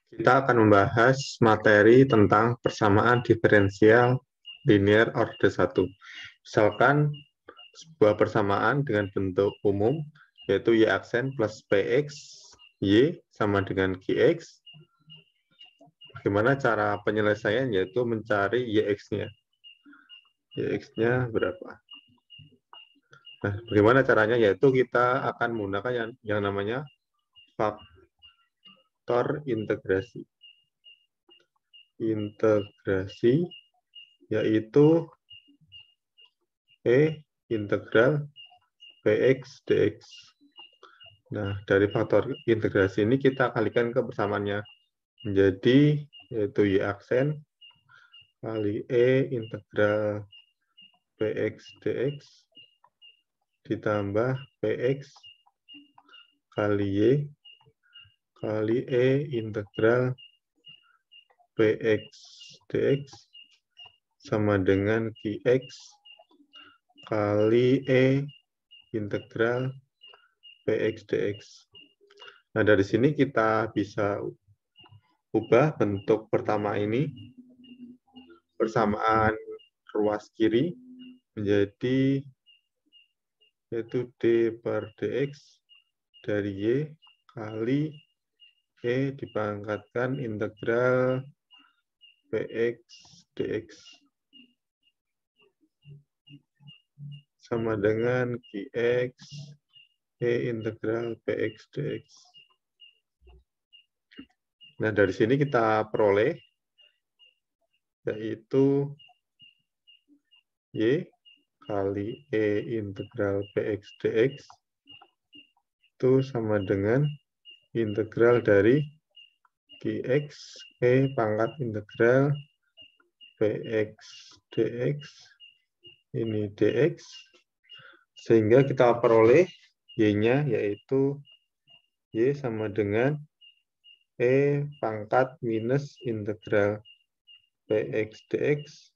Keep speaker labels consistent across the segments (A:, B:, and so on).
A: Kita akan membahas materi tentang persamaan diferensial linear order 1. Misalkan sebuah persamaan dengan bentuk umum, yaitu Y aksen plus PX, Y sama dengan QX. Bagaimana cara penyelesaian, yaitu mencari YX-nya. YX-nya berapa? Nah, bagaimana caranya, yaitu kita akan menggunakan yang namanya faktor integrasi. Integrasi yaitu integral Px dx. Nah, dari faktor integrasi ini kita kalikan ke persamaannya menjadi yaitu Y aksen kali integral Px dx ditambah Px kali Y kali integral Px dx sama dengan Qx kali integral Px dx. Nah, dari sini kita bisa ubah bentuk pertama ini, persamaan ruas kiri, menjadi yaitu D per dx dari Y kali dipangkatkan integral Px dx sama dengan Qx integral Px dx. Nah, dari sini kita peroleh yaitu Y kali integral Px dx itu sama dengan integral dari Qx pangkat integral Px dx ini dx, sehingga kita peroleh Y-nya yaitu Y sama dengan pangkat minus integral Px dx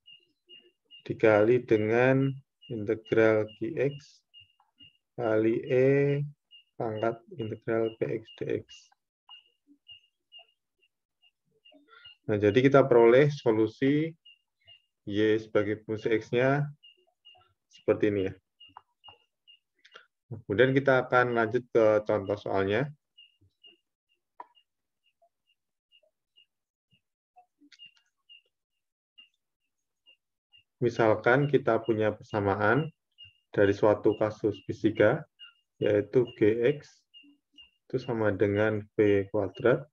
A: dikali dengan integral Qx kali pangkat integral Px dx. Nah, jadi kita peroleh solusi Y sebagai fungsi X-nya seperti ini ya. Kemudian kita akan lanjut ke contoh soalnya. Misalkan kita punya persamaan dari suatu kasus fisika, yaitu Gx itu sama dengan V kuadrat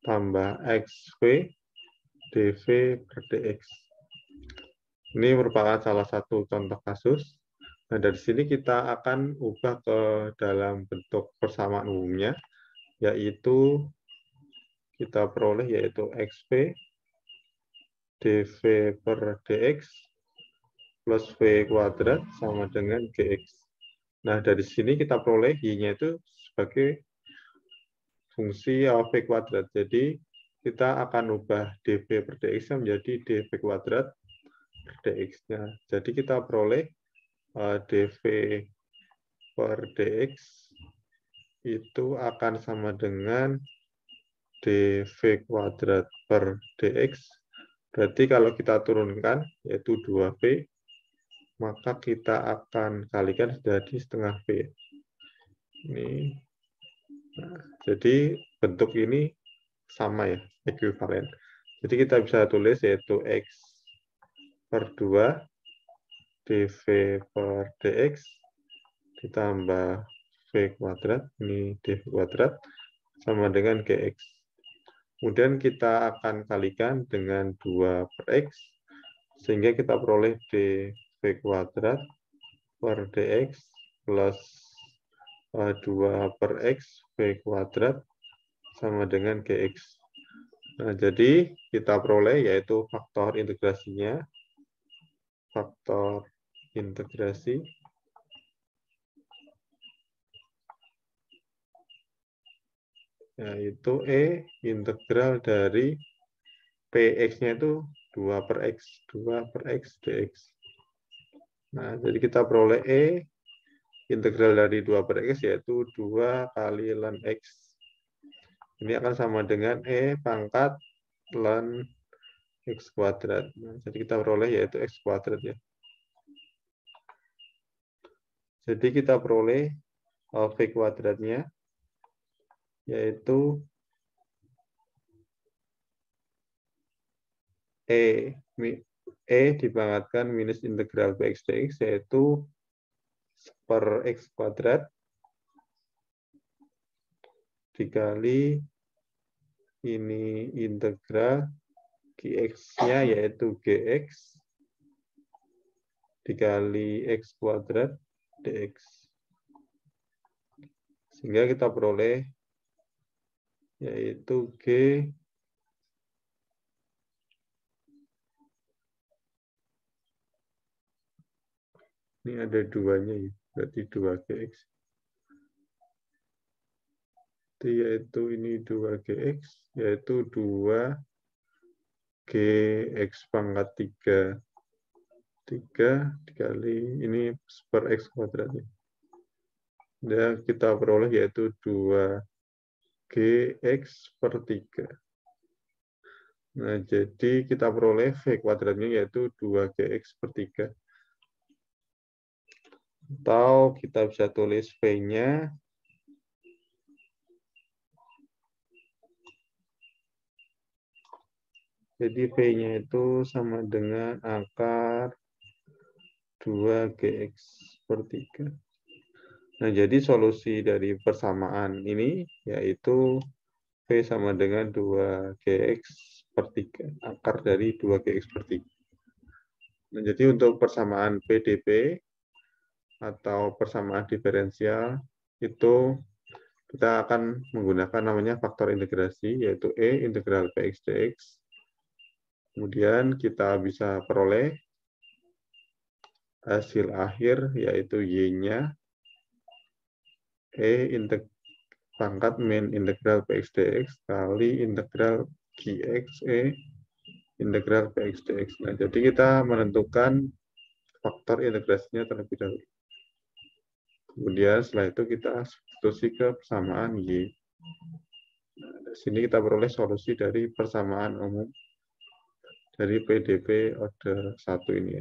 A: tambah XV dV per dx. Ini merupakan salah satu contoh kasus. Nah, dari sini kita akan ubah ke dalam bentuk persamaan umumnya, yaitu kita peroleh yaitu XV dV per dx plus V kuadrat sama dengan Gx. Nah, dari sini kita peroleh Y-nya itu sebagai fungsi V kuadrat. Jadi, kita akan ubah dV per dx menjadi dV kuadrat per dx-nya. Jadi, kita peroleh dV per dx itu akan sama dengan dV kuadrat per dx. Berarti kalau kita turunkan, yaitu 2V, maka kita akan kalikan jadi setengah V. Ini, nah, jadi bentuk ini sama ya, ekuivalen. Jadi kita bisa tulis yaitu X per 2 dV per dx ditambah V kuadrat, ini dV kuadrat, sama dengan Gx. Kemudian kita akan kalikan dengan 2 per X, sehingga kita peroleh dV kuadrat per dx plus 2 per X V kuadrat sama dengan Gx. Nah, jadi kita peroleh yaitu faktor integrasinya, faktor integrasi yaitu integral dari Px-nya itu 2 per X, 2 per X dx. Nah, jadi kita peroleh integral dari 2 per X yaitu 2 kali ln X Ini akan sama dengan E pangkat ln X kuadrat. Nah, jadi kita peroleh yaitu X kuadrat ya. Jadi kita peroleh V kuadratnya yaitu E dipangkatkan minus integral Px dx yaitu per X kuadrat dikali ini integral Gx-nya yaitu Gx dikali X kuadrat dx. Sehingga kita peroleh yaitu G ini ada duanya ya, berarti 2Gx. Yaitu ini 2Gx, yaitu 2Gx pangkat 3 dikali ini per X kuadrat. Dan kita peroleh yaitu 2Gx per 3. Nah, jadi kita peroleh V kuadratnya yaitu 2Gx per 3. Atau kita bisa tulis V-nya jadi V-nya itu sama dengan akar 2Gx per 3. Nah, jadi solusi dari persamaan ini yaitu V sama dengan 2Gx per 3, akar dari 2Gx per 3. Nah, jadi untuk persamaan PDP atau persamaan diferensial itu kita akan menggunakan namanya faktor integrasi, yaitu E integral Px dx. Kemudian kita bisa peroleh hasil akhir, yaitu Y-nya E pangkat min integral Px dx kali integral Gx E integral Px dx. Nah, jadi kita menentukan faktor integrasinya terlebih dahulu. Kemudian setelah itu kita substitusi ke persamaan Y. Nah, di sini kita peroleh solusi dari persamaan umum dari PDP order 1 ini.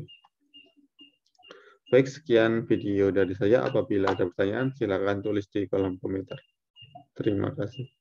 A: Baik, sekian video dari saya. Apabila ada pertanyaan, silakan tulis di kolom komentar. Terima kasih.